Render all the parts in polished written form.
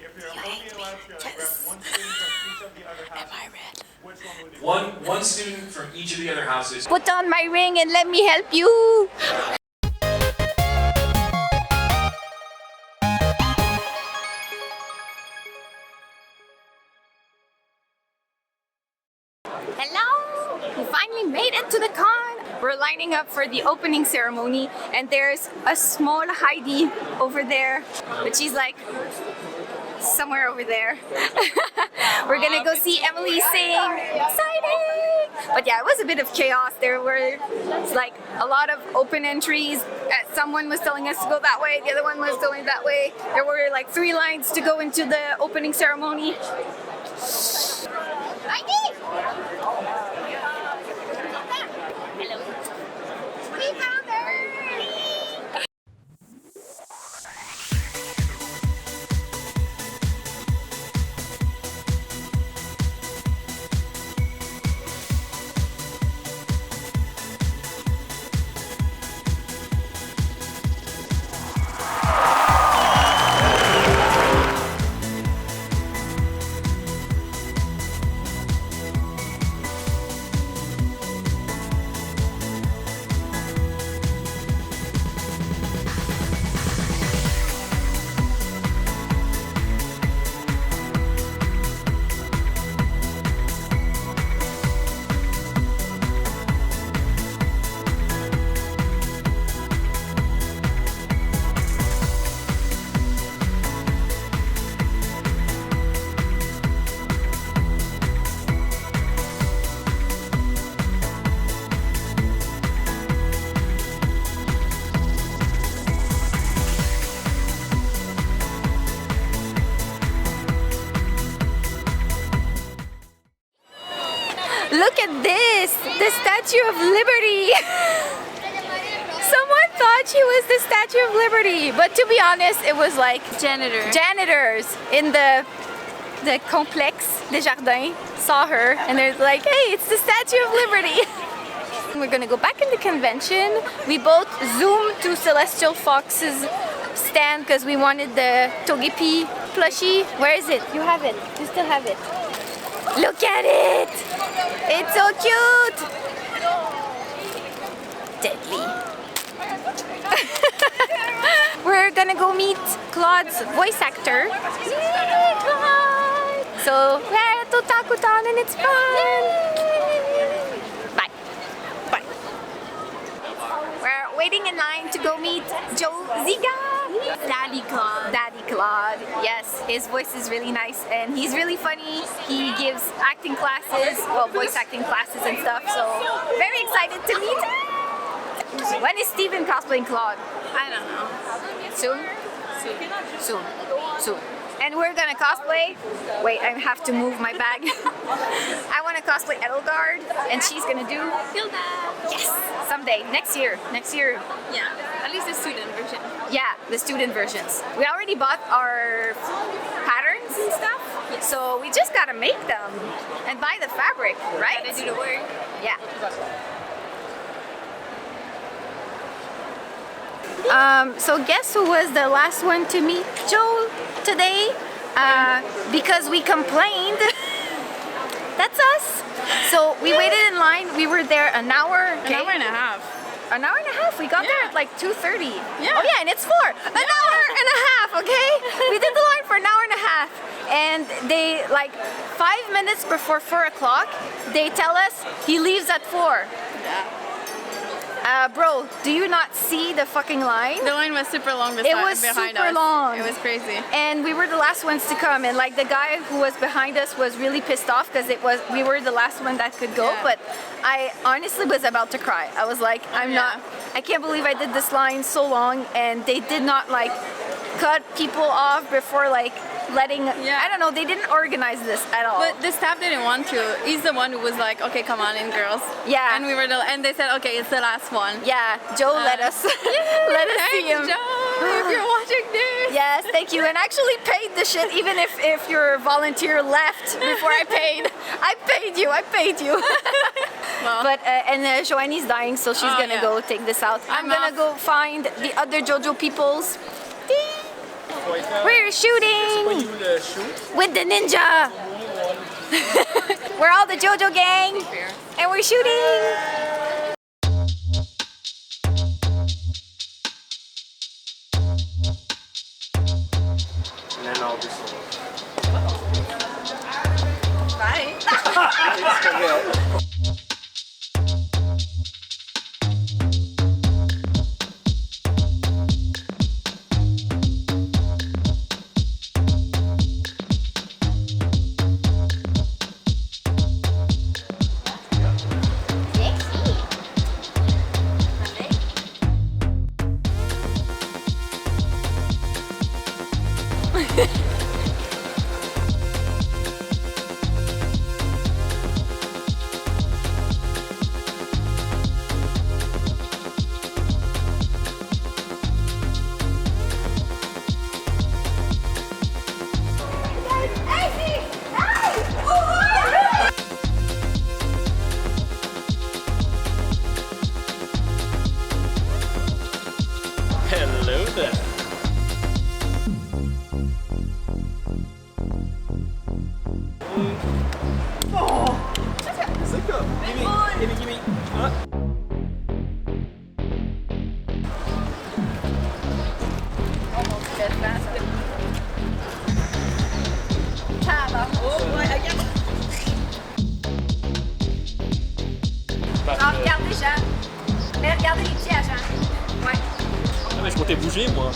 You hate me. Yes. Am I red? One student from each of the other houses. Put on my ring and let me help you. Hello! We finally made it to the con. We're lining up for the opening ceremony, and there's a small Heidi over there, but she's like somewhere over there. We're gonna go see Emily sing. Exciting! But yeah, it was a bit of chaos. There were like a lot of open entries. Someone was telling us to go that way, the other one was going that way. There were like 3 lines to go into the opening ceremony. Heidi! Hello. We found her! Look at this! The Statue of Liberty! Someone thought she was the Statue of Liberty, but to be honest, it was like janitors in the complexe des Jardins saw her and they're like, hey, it's the Statue of Liberty! We're gonna go back in the convention. We both zoomed to Celestial Fox's stand because we wanted the Togepi plushie. Where is it? You have it. You still have it. Look at it! It's so cute! Deadly. We're gonna go meet Claude's voice actor. Yay, Claude! So we're at Otakuthon and it's fun! Bye. Bye. We're waiting in line to go meet Zieja. Daddy Claude. Daddy Claude. Yes, his voice is really nice and he's really funny. He gives acting classes, well, voice acting classes and stuff. So very excited to meet him. When is Steven cosplaying Claude? I don't know. Soon? Soon. Soon. And we're gonna cosplay. Wait, I have to move my bag. I want to cosplay Edelgard, and she's gonna do Hilda. Yes, someday, next year. Next year. Yeah, at least the student version. Yeah, the student versions. We already bought our patterns and stuff, so we just gotta make them and buy the fabric, right? Gotta do the work. Yeah. So guess who was the last one to meet Joe today? Because we complained. That's us. So we waited in line. We were there an hour. An hour and a half. An hour and a half. We got there at like 2:30. Yeah. Oh yeah, and it's 4. An hour and a half. Okay. We did the line for an hour and a half, and they like 5 minutes before 4 o'clock. They tell us he leaves at 4. Yeah. Bro, do you not see the fucking line? The line was super long It was behind super us. long. It was crazy. And we were the last ones to come, and like the guy who was behind us was really pissed off because we were the last one that could go. Yeah. But I honestly was about to cry. I was like, I can't believe I did this line so long, and they did not like cut people off before like letting. Yeah. I don't know. They didn't organize this at all. But the staff didn't want to. He's the one who was like, okay, come on in, girls. Yeah. And we were and they said, okay, it's the last one. Yeah, Joe let us let us see him. Joe, if you're watching this. Yes, thank you. And actually paid the shit, even if your volunteer left before I paid. I paid you. Well, But Joannie's dying, so she's gonna go take this out. I'm gonna go find the other Jojo peoples. We're shooting with the ninja. We're all the Jojo gang, and we're shooting. And then I'll just. Bye. Hello there. Give me. Almost dead fast. Oh boy, I get. Ah, regardez Jean. Mais regardez les pieds à Jean. Ouais. Ah, mais je comptais bouger, moi.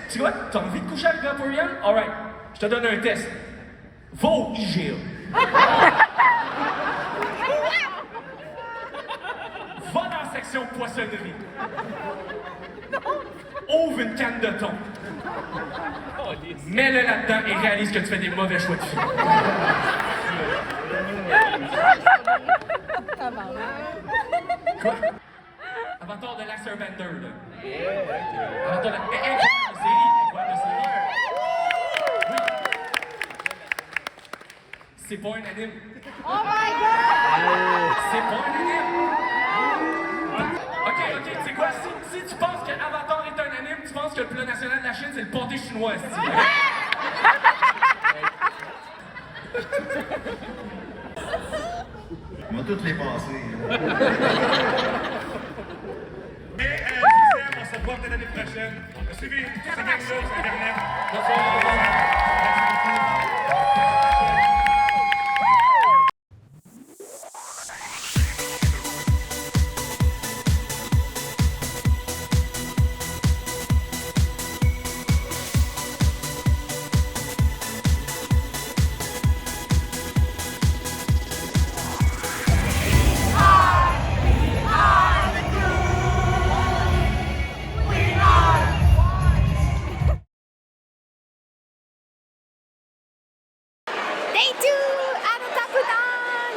Tu vois, t'as envie de coucher avec Vaporeon? Alright, je te donne un test. Va au IGA. Va dans la section poissonnerie. Ouvre une canne de thon. Mets-le là-dedans et réalise que tu fais des mauvais choix de filles. Quoi? Avatar de Laser Bender, là. Avatar de... Incroyable série! Incroyable série! Oui! C'est pas un anime. Oh my god! C'est pas un anime! Ok, c'est quoi? Si tu penses que Avatar est un anime, tu penses que le plat national de la Chine, c'est le pâté chinois, c'est-tu? On va toutes les passer. Mais on se revoit peut-être l'année prochaine. Suivez cette gang-là sur Internet. Bonsoir. Day 2 at Otakuthon!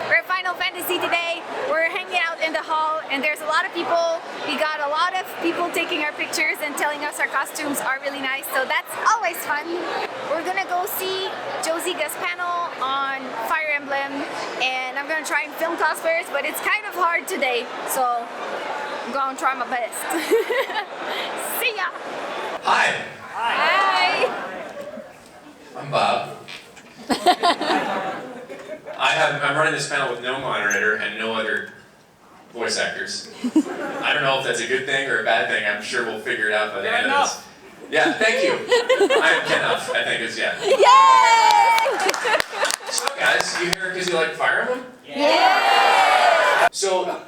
We're at Final Fantasy today. We're hanging out in the hall and there's a lot of people. We got a lot of people taking our pictures and telling us our costumes are really nice, so that's always fun. We're gonna go see Zieja's panel on Fire Emblem and I'm gonna try and film cosplayers, but it's kind of hard today, so I'm gonna try my best. See ya! Hi! Hi! I'm Bob. I'm running this panel with no moderator and no other voice actors. I don't know if that's a good thing or a bad thing. I'm sure we'll figure it out by the end of this. Yeah, thank you. I'm Kenough, I think it's, yeah. Yay! So guys, you here because you like Fire Emblem? Yeah! So,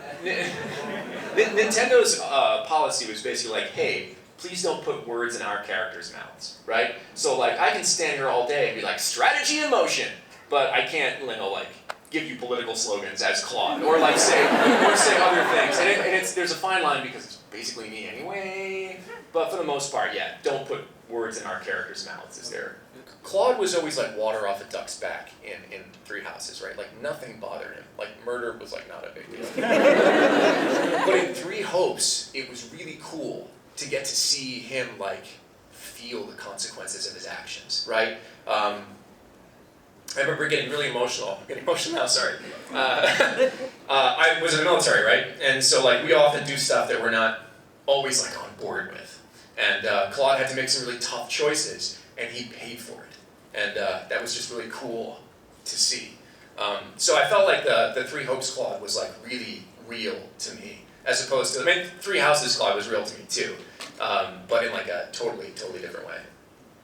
Nintendo's policy was basically like, hey, please don't put words in our characters' mouths, right? So like, I can stand here all day and be like, strategy in motion, but I can't, like, give you political slogans as Claude, or like say other things. And there's a fine line because it's basically me anyway, but for the most part, yeah, don't put words in our characters' mouths, is there? Claude was always like water off a duck's back in Three Houses, right? Like nothing bothered him. Like murder was like not a big deal. But in Three Hopes, it was really cool to get to see him like feel the consequences of his actions, right? I remember getting really emotional. Getting emotional now, sorry. I was in the military, right? And so like we often do stuff that we're not always like on board with. And Claude had to make some really tough choices, and he paid for it. And that was just really cool to see. So I felt like the Three Hopes Claude was like really real to me, as opposed to, I mean, Three Houses Claude was real to me too, but in like a totally different way.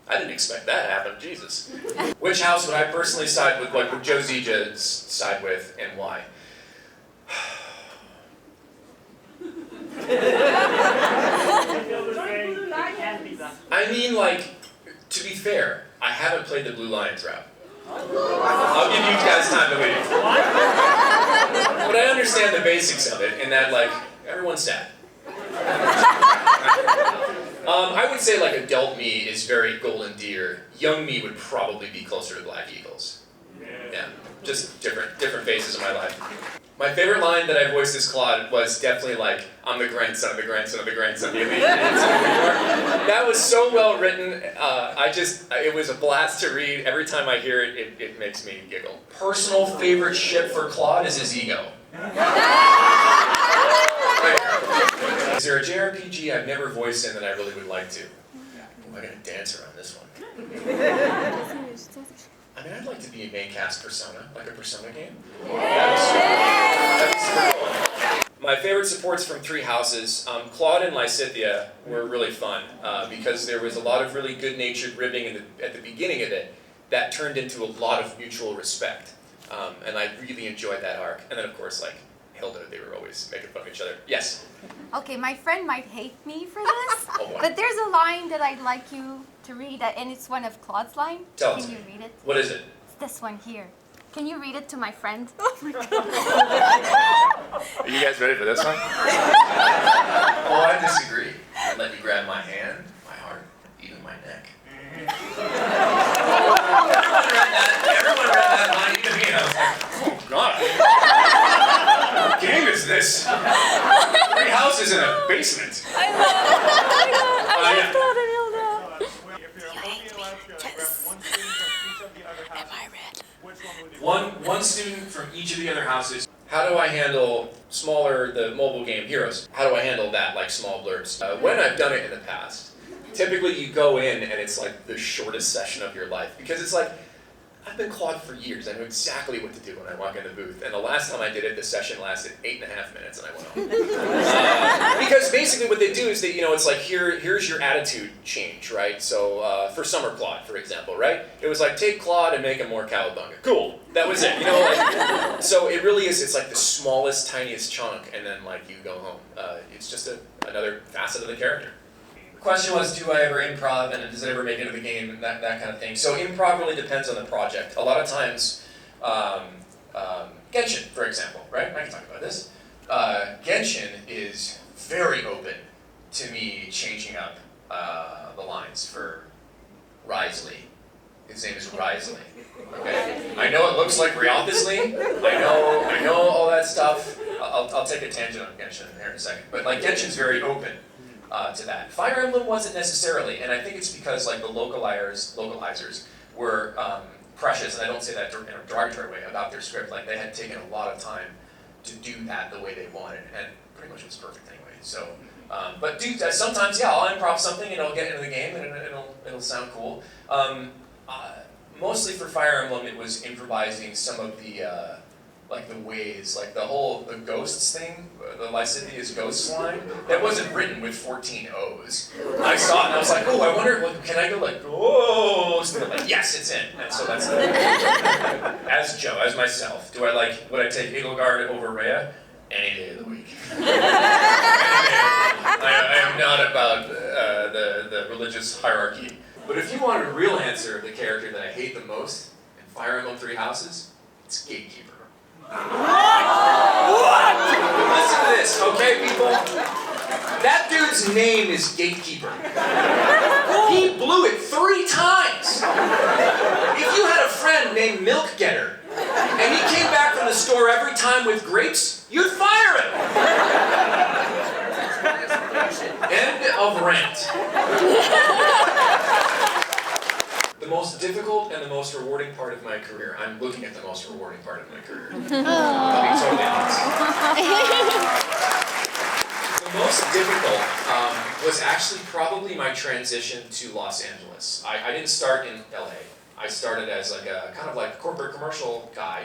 I didn't expect that to happen, Jesus. Which house would I personally side with, like would Joe Zieja side with, and why? I mean, like, to be fair, I haven't played the Blue Lions route. I'll give you guys time to leave. But I understand the basics of it, in that, like, everyone's sad. I would say, like, adult me is very Golden Deer. Young me would probably be closer to Black Eagles. Yeah, just different phases of my life. My favorite line that I voiced as Claude was definitely like, I'm the grandson of the grandson of the grandson of the elite grandson of New York. That was so well written. It was a blast to read. Every time I hear it, it makes me giggle. Personal favorite ship for Claude is his ego. Right. Is there a JRPG I've never voiced in that I really would like to? Ooh, I gotta dance around this one. I mean, I'd like to be a main cast Persona, like a Persona game. That'd be super cool. My favorite supports from Three Houses, Claude and Lysithea were really fun because there was a lot of really good-natured ribbing at the beginning of it that turned into a lot of mutual respect. And I really enjoyed that arc. And then, of course, like Hilda, they were always making fun of each other. Yes? Okay, my friend might hate me for this, Oh, boy. but there's a line that I'd like you to read, and it's one of Claude's lines. Tell it Can to you me. read it? What is it? It's this one here. Can you read it to my friend? Are you guys ready for this one? Oh, I disagree. Let me grab my hand, my heart, even my neck. Everyone read that line, even me, and I was like, oh God. What game is this? Three houses in a basement. I love yeah. Claude and Hilda. Am I red? One student from each of the other houses. How do I handle the mobile game Heroes? How do I handle that, like small blurbs? When I've done it in the past, typically you go in and it's like the shortest session of your life, because it's like, I've been Claude for years. I know exactly what to do when I walk in the booth. And the last time I did it, the session lasted 8.5 minutes and I went home. Because basically what they do is that, it's like, here's your attitude change, right? So for Summer Claude, for example, right? It was like, take Claude and make him more cowabunga. Cool, that was it, so it really is, it's like the smallest, tiniest chunk, and then like you go home. It's just another facet of the character. Question was, do I ever improv, and does it ever make it into the game, and that kind of thing. So improv really depends on the project. A lot of times, Genshin, for example, right? I can talk about this. Genshin is very open to me changing up the lines for Risley. His name is Risley. Okay? I know it looks like Rialthusly. I know all that stuff. I'll take a tangent on Genshin here in a second. But like Genshin's very open to that. Fire Emblem wasn't necessarily, and I think it's because like the localizers were precious, and I don't say that in a derogatory way about their script. Like they had taken a lot of time to do that the way they wanted, and pretty much it was perfect anyway. So, but sometimes I'll improv something and I'll get into the game and it'll sound cool. Mostly for Fire Emblem, it was improvising some of the like the ways, like the ghosts thing, the lascivious ghosts line, that wasn't written with 14 O's. I saw it and I was like, oh, I wonder, can I go like, oh, so they're like, yes, it's in. And so that's as Joe, as myself, would I take Edelgard over Rhea? Any day of the week. I am not about the religious hierarchy. But if you wanted a real answer of the character that I hate the most in Fire Emblem Three Houses, it's Gatekeeper. What? Listen to this, okay, people? That dude's name is Gatekeeper. He blew it 3 times. If you had a friend named Milk Getter, and he came back from the store every time with grapes, you'd fire him. End of rant. The most difficult and the most rewarding part of my career. I'm looking at the most rewarding part of my career. I'll be totally honest. The most difficult was actually probably my transition to Los Angeles. I didn't start in LA. I started as like a kind of like corporate commercial guy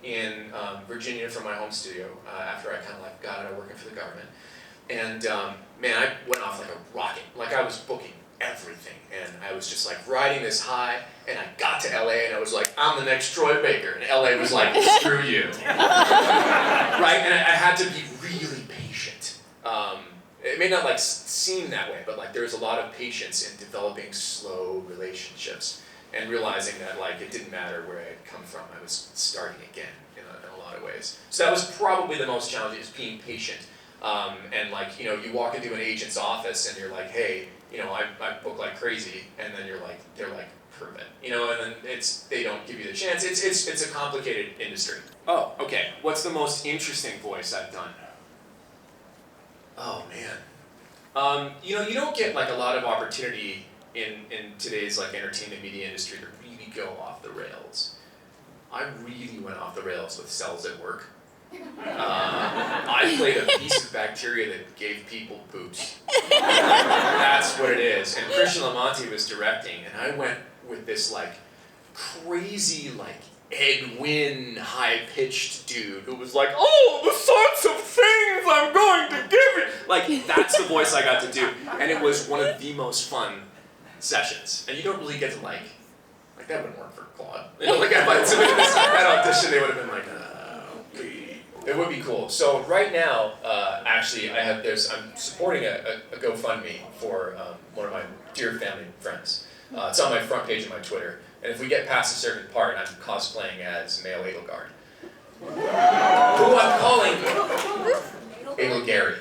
in Virginia from my home studio after I kind of like got out of working for the government. And man, I went off like a rocket. Like I was booking everything, and I was just like riding this high, and I got to LA and I was like, I'm the next Troy Baker, and LA was like, screw you. Right? And I had to be really patient. It may not like seem that way, but like there's a lot of patience in developing slow relationships and realizing that like it didn't matter where I had come from, I was starting again in a lot of ways. So that was probably the most challenging, is being patient. And like, you know, you walk into an agent's office and you're like, hey, you know, I book like crazy, and then they're like, prove it, you know, and then they don't give you the chance. It's a complicated industry. Oh, okay. What's the most interesting voice I've done? Oh man. You know, you don't get like a lot of opportunity in today's like entertainment media industry to really go off the rails. I really went off the rails with Cells at Work. I played a piece of bacteria that gave people boobs. That's what it is. And Christian Lamonti was directing, and I went with this like crazy like Ed Wynn high-pitched dude who was like, oh, the sorts of things I'm going to give you. Like that's the voice I got to do, and it was one of the most fun sessions. And you don't really get to like that wouldn't work for Claude. You know, like if I submitted this at audition, they would have been like, it would be cool. So right now, actually, I'm supporting a GoFundMe for one of my dear family friends. It's on my front page of my Twitter. And if we get past a certain part, I'm cosplaying as male Edelgard, who I'm calling Edelgary.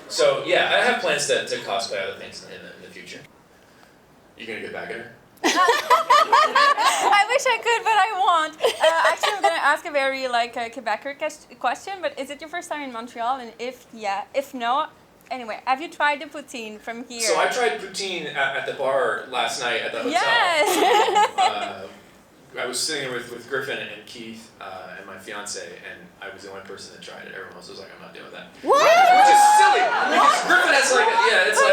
So yeah, I have plans to cosplay other things in the future. You gonna get back at her? I wish I could, but I won't. Actually, I'm going to ask a very Quebecer question, but is it your first time in Montreal? And if no, anyway, have you tried the poutine from here? So I tried poutine at the bar last night at the hotel. Yes! I was sitting with Griffin and Keith and my fiance, and I was the only person that tried it. Everyone else was like, I'm not doing that. What? Which is silly, because Griffin has like,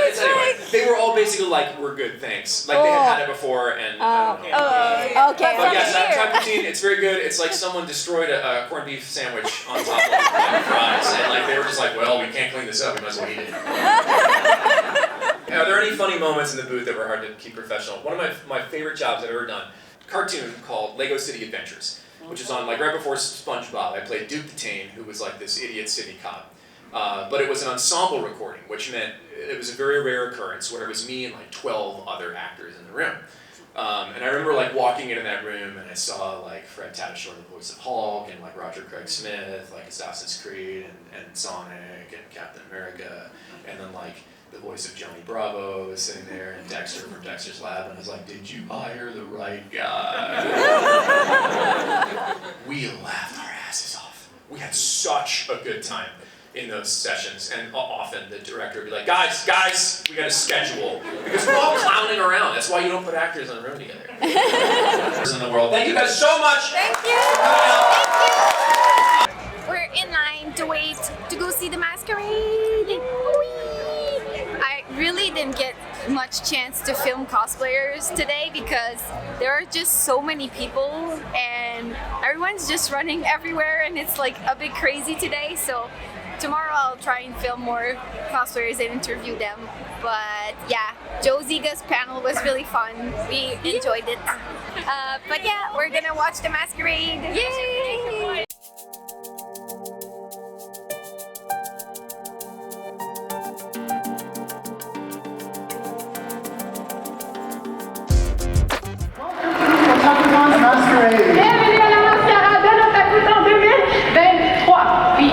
it's anyway. They were all basically like, we're good, thanks. Like they had it before, and I don't know. Okay. But yes, I've tried poutine. It's very good. It's like someone destroyed a corned beef sandwich on top of fries, and like they were just like, well, we can't clean this up. We must as well eat it. Are there any funny moments in the booth that were hard to keep professional? One of my favorite jobs I've ever done. Cartoon called Lego City Adventures, which is on like right before SpongeBob. I played Duke the Tane, who was like this idiot city cop. But it was an ensemble recording, which meant it was a very rare occurrence where it was me and like 12 other actors in the room. And I remember like walking into that room and I saw like Fred Tatasciore, the voice of Hulk, and like Roger Craig Smith, like Assassin's Creed, and Sonic, and Captain America, and then like the voice of Johnny Bravo was sitting there, and Dexter from Dexter's Lab, and I was like, did you hire the right guy? We laughed our asses off. We had such a good time in those sessions, and often the director would be like, guys, we got a schedule, because we're all clowning around. That's why you don't put actors in a room together. In the world. Thank you guys so much. Thank you. We're in line to wait to go see the Masquerade. I really didn't get much chance to film cosplayers today because there are just so many people, and everyone's just running everywhere and it's like a bit crazy today. So tomorrow I'll try and film more cosplayers and interview them. But yeah, Joe Zieja's panel was really fun. We enjoyed it. But yeah, we're gonna watch the Masquerade. Yay! Otakuthon's Masquerade. Bienvenue à la Masquerade de l'Otakuthon 2023. Oui.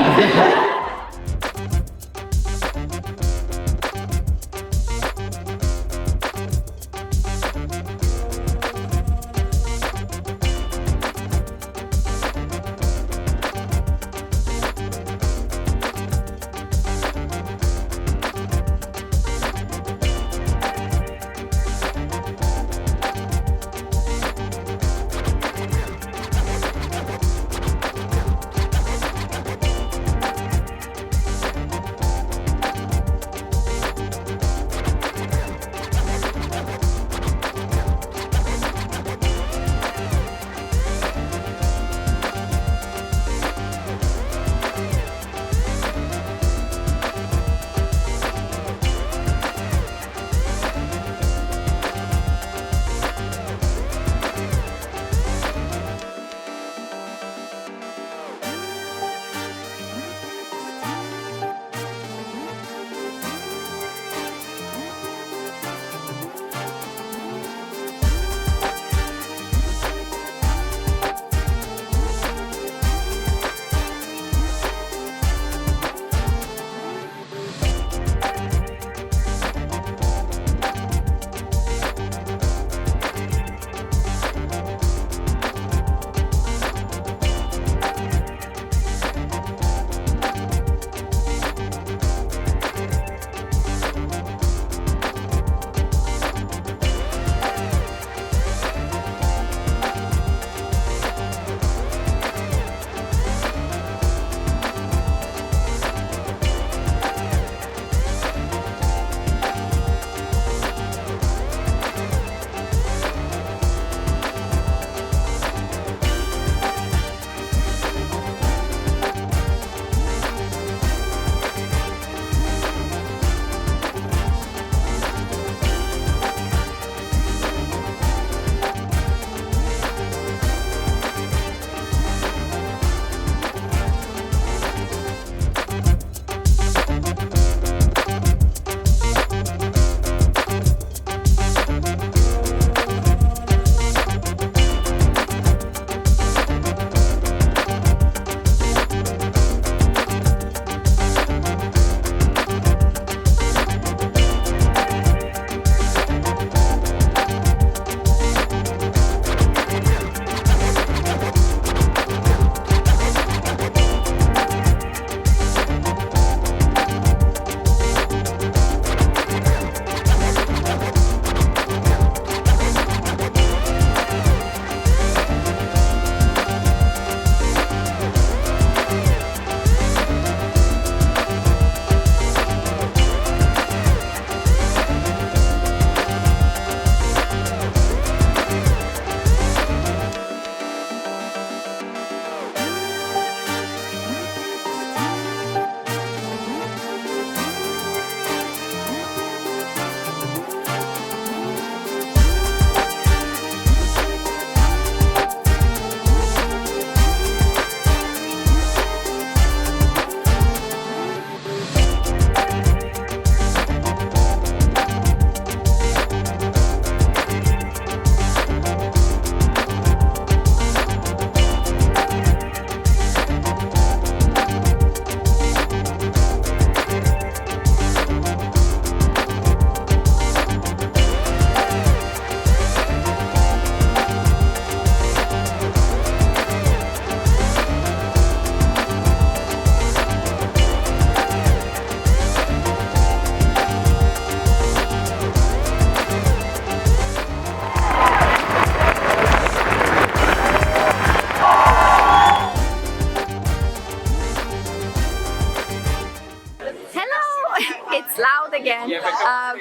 again.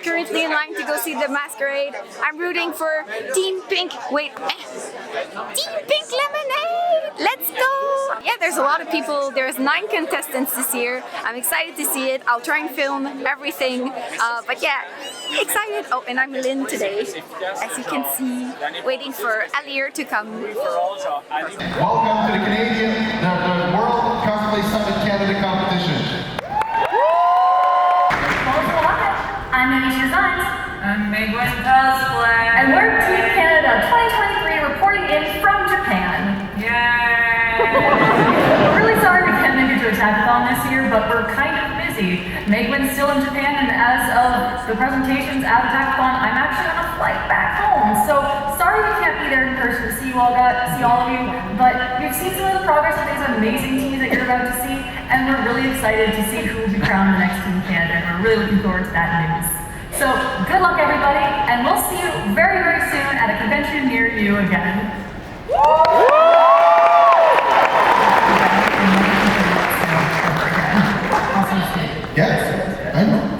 Currently in line to go see the Masquerade. I'm rooting for Team Pink. Wait, Team Pink Lemonade! Let's there's a lot of people. There's 9 contestants this year. I'm excited to see it. I'll try and film everything. But yeah, excited. Oh, and I'm Lynn today, as you can see, waiting for Alear to come. Welcome to the the World Cosplay Summit Canada competition. I'm AnnieChie. I'm Megwin Cosplay. And we're Team Canada 2023 reporting in from Japan. Yay! We're really sorry we can't make it to Otakuthon this year, but we're kind of busy. Megwin's still in Japan, and as of the presentations at Otakuthon, I'm actually on a flight back home. So sorry we can't be there in person to see all of you, but we've seen some of the progress of these amazing teams that you're about to see, and we're really excited to see who will be crowned the next Team Canada, and we're really looking forward to that news. So, good luck everybody, and we'll see you very, very soon at a convention near you again. Yes, I know.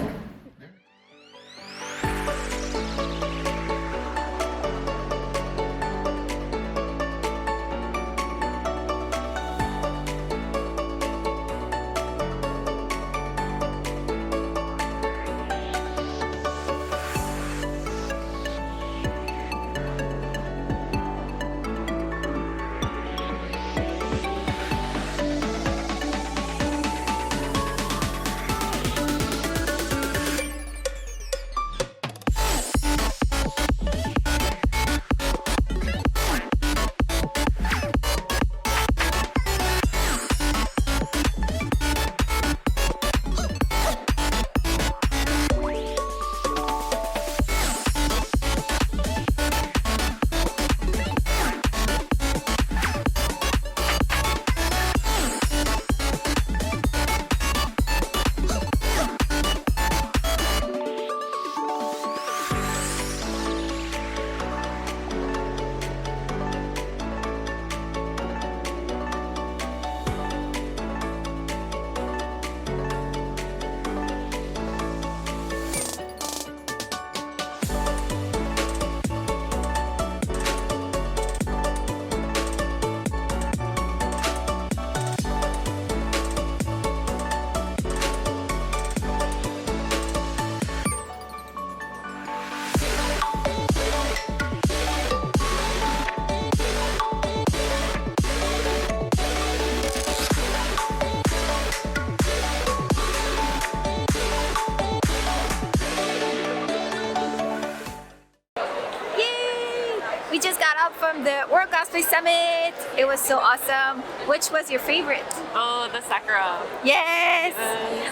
We just got up from the World Cosplay Summit. It was so awesome. Which was your favorite? Oh, the Sakura. Yes!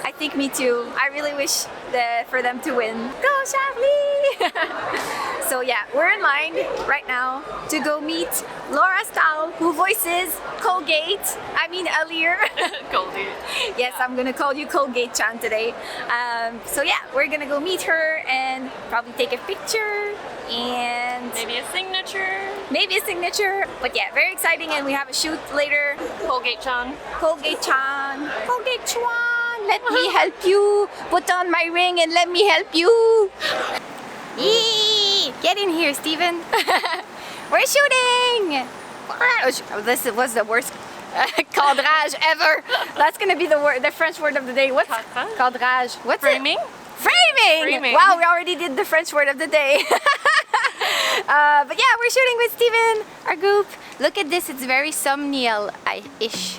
I think me too. I really wish for them to win. Go Chablis! So yeah, we're in line right now to go meet Laura Stahl, who voices Colgate. I mean Alear. Colgate. Yes, I'm gonna call you Colgate-chan today. So yeah, we're gonna go meet her and probably take a picture and Maybe a signature. maybe a signature. But yeah, very exciting, and we have a shoot later. Colgate-chan. Colgate-chan. Colgate-chan, let me help you. Put on my ring and let me help you. Yee! Get in here, Steven. We're shooting. This was the worst cadrage ever. That's gonna be the French word of the day. What's cadrage? What's Framing? it? Framing! Wow, we already did the French word of the day. But yeah, we're shooting with Steven, our group. Look at this, it's very thumbnail-ish.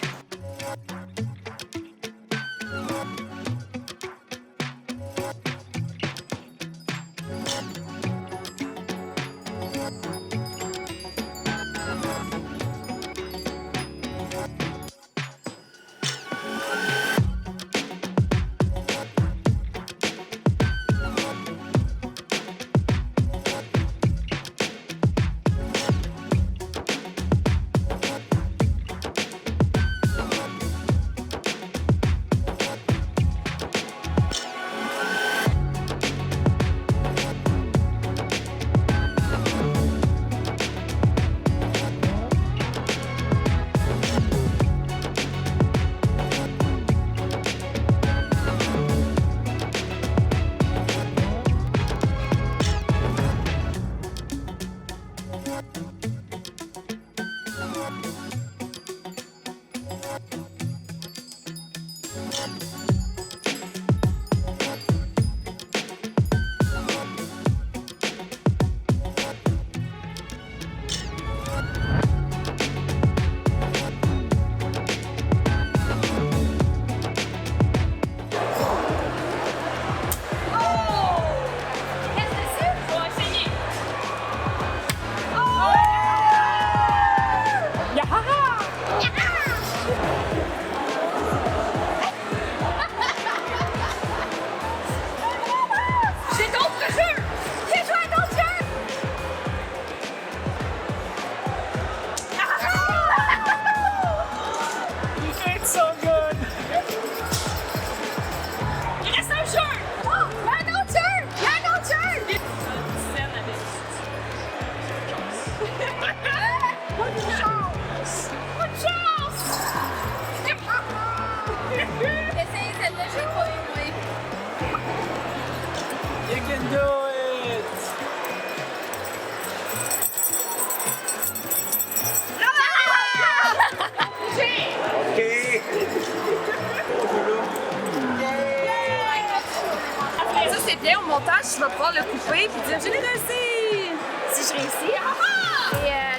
bien au montage, je vais pouvoir le couper et dire j'ai réussi. Si je réussis,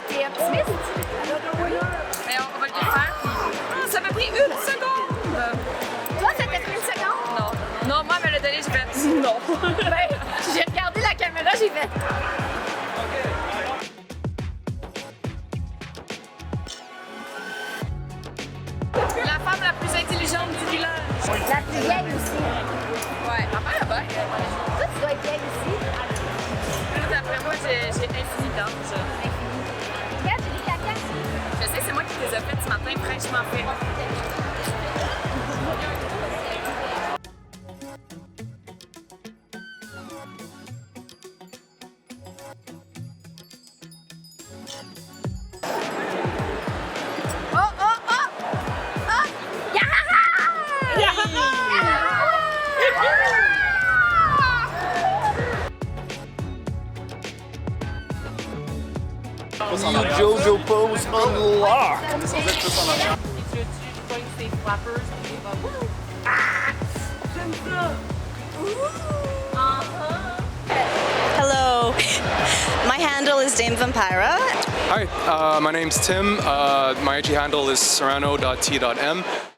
t'es optimiste? Mais on va le faire. Ça m'a pris 1 seconde. Toi, ça t'a pris 1 seconde? Non. Non, moi, elle me l'a donné, j'ai fait non. Ben, j'ai regardé la caméra, j'ai fait. La femme la plus intelligente du village. La plus vieille aussi. Ouais, ma mère est bonne. Toi, tu dois être vieille aussi. D'après moi, j'ai infini d'âge. Regarde, j'ai des caca. Je sais, c'est moi qui les ai faites ce matin, fraîchement fait. New Jojo pose unlocked! Hello. My handle is Dame Vampira. Hi, my name's Tim. My IG handle is serrano.t.m.